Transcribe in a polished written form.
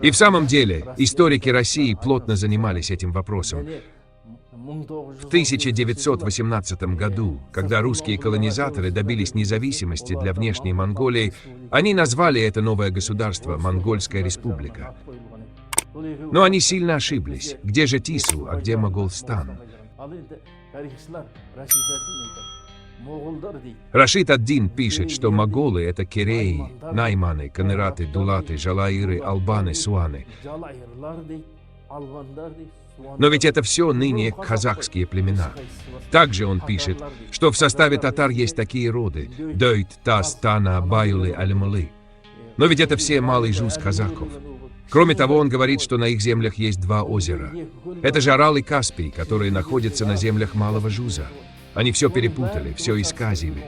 И в самом деле, историки России плотно занимались этим вопросом. В 1918 году, когда русские колонизаторы добились независимости для внешней Монголии, они назвали это новое государство Монгольская республика. Но они сильно ошиблись. Где же Тису, а где Моголстан? Рашид ад-Дин пишет, что моголы — это киреи, найманы, каныраты, дулаты, жалаиры, албаны, суаны. Но ведь это все ныне казахские племена. Также он пишет, что в составе татар есть такие роды: Дойт, Тас, Тана, Байлы, Алималы. Но ведь это все малый жуз казаков. Кроме того, он говорит, что на их землях есть два озера. Это же Арал и Каспий, которые находятся на землях малого жуза. Они все перепутали, все исказили.